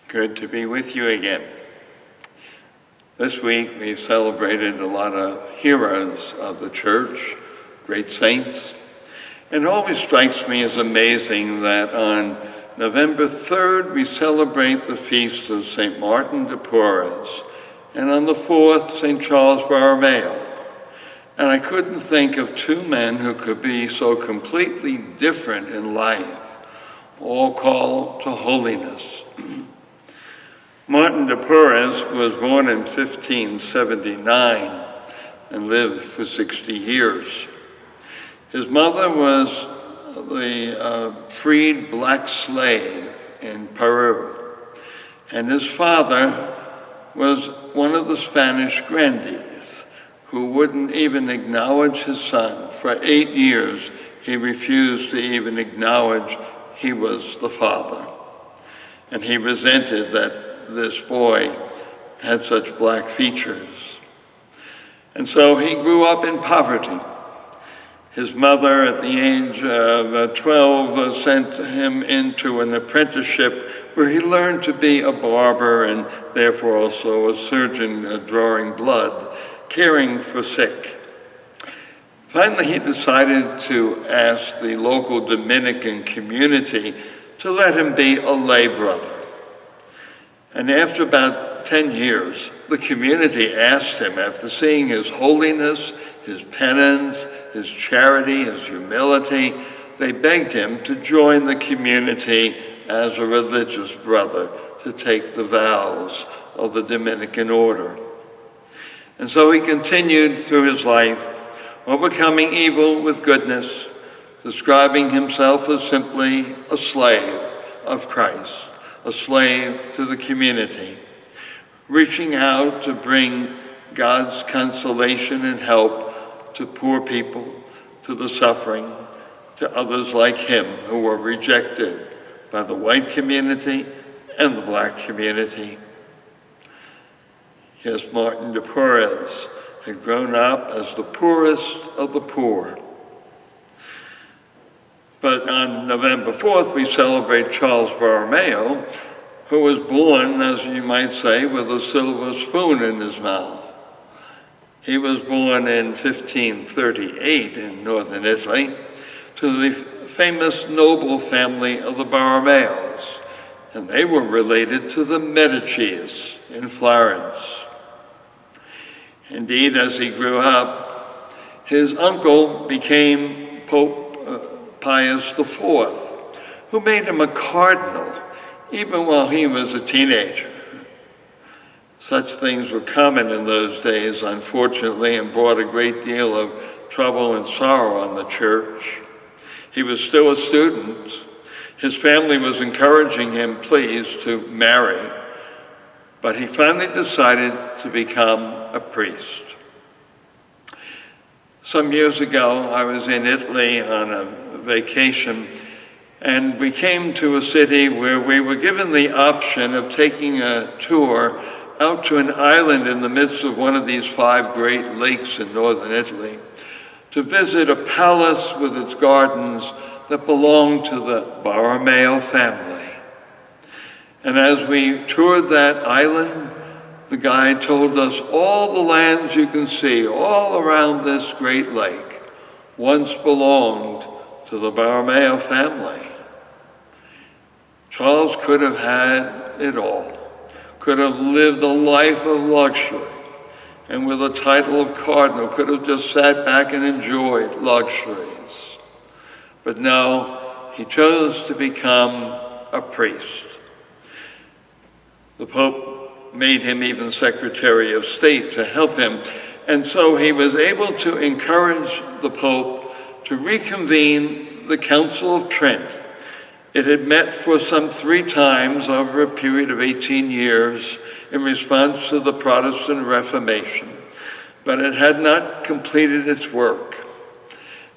Good to be with you again. This week we've celebrated a lot of heroes of the church, great saints. And it always strikes me as amazing that on November 3rd we celebrate the feast of St. Martin de Porres, and on the 4th, St. Charles Borromeo. And I couldn't think of two men who could be so completely different in life, all called to holiness. Martin de Porres was born in 1579 and lived for 60 years. His mother was the freed black slave in Peru, and his father was one of the Spanish grandees who wouldn't even acknowledge his son. For 8 years, he refused to even acknowledge he was the father. And he resented that this boy had such black features. And so he grew up in poverty. His mother, at the age of 12, sent him into an apprenticeship where he learned to be a barber and therefore also a surgeon drawing blood, caring for sick. Finally, he decided to ask the local Dominican community to let him be a lay brother. And after about 10 years, the community asked him, after seeing his holiness, his penance, his charity, his humility, they begged him to join the community as a religious brother, to take the vows of the Dominican order. And so he continued through his life, overcoming evil with goodness, describing himself as simply a slave of Christ, a slave to the community, reaching out to bring God's consolation and help to poor people, to the suffering, to others like him who were rejected by the white community and the black community. Yes, Martin de Porres had grown up as the poorest of the poor. But on November 4th, we celebrate Charles Borromeo, who was born, as you might say, with a silver spoon in his mouth. He was born in 1538 in northern Italy to the famous noble family of the Borromeos, and they were related to the Medicis in Florence. Indeed, as he grew up, his uncle became Pope Pius IV, who made him a cardinal even while he was a teenager. Such things were common in those days, unfortunately, and brought a great deal of trouble and sorrow on the church. He was still a student. His family was encouraging him, please, to marry, but he finally decided to become a priest. Some years ago, I was in Italy on a vacation, and we came to a city where we were given the option of taking a tour out to an island in the midst of one of these 5 great lakes in northern Italy, to visit a palace with its gardens that belonged to the Borromeo family. And as we toured that island, the guide told us all the lands you can see all around this great lake once belonged to the Borromeo family. Charles could have had it all, could have lived a life of luxury, and with a title of cardinal could have just sat back and enjoyed luxuries. But no, he chose to become a priest. The Pope made him even Secretary of State to help him, and so he was able to encourage the Pope to reconvene the Council of Trent. It had met for some 3 times over a period of 18 years in response to the Protestant Reformation, but it had not completed its work.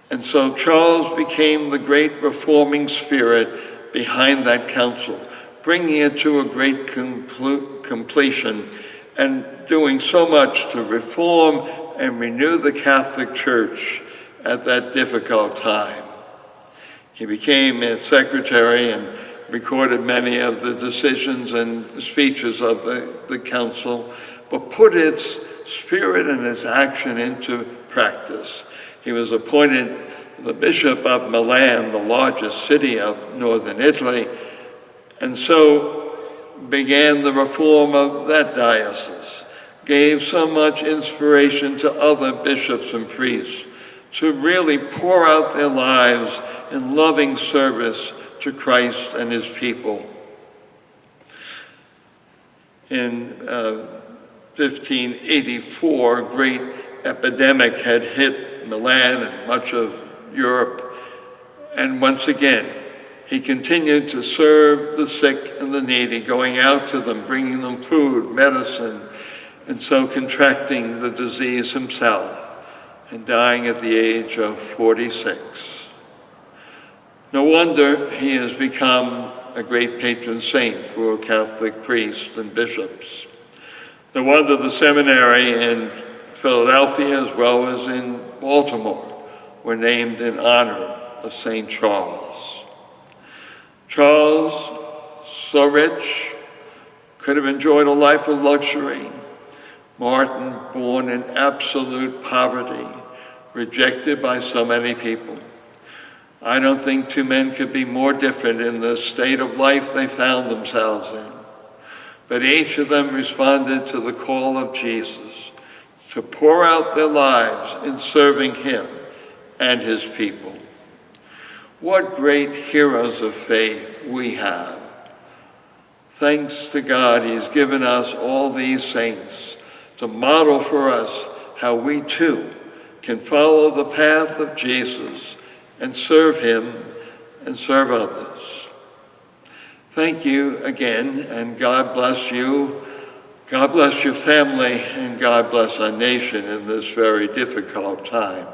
And so Charles became the great reforming spirit behind that council, bringing it to a great completion and doing so much to reform and renew the Catholic Church at that difficult time. He became its secretary and recorded many of the decisions and speeches of the council, but put its spirit and its action into practice. He was appointed the Bishop of Milan, the largest city of northern Italy, and so began the reform of that diocese, gave so much inspiration to other bishops and priests to really pour out their lives in loving service to Christ and his people. In 1584, a great epidemic had hit Milan and much of Europe, and once again, he continued to serve the sick and the needy, going out to them, bringing them food, medicine, and so contracting the disease himself and dying at the age of 46. No wonder he has become a great patron saint for Catholic priests and bishops. No wonder the seminary in Philadelphia, as well as in Baltimore, were named in honor of St. Charles. Charles, so rich, could have enjoyed a life of luxury. Martin, born in absolute poverty, rejected by so many people. I don't think two men could be more different in the state of life they found themselves in. But each of them responded to the call of Jesus to pour out their lives in serving him and his people. What great heroes of faith we have. Thanks to God, he's given us all these saints to model for us how we too can follow the path of Jesus and serve him and serve others. Thank you again, and God bless you. God bless your family, and God bless our nation in this very difficult time.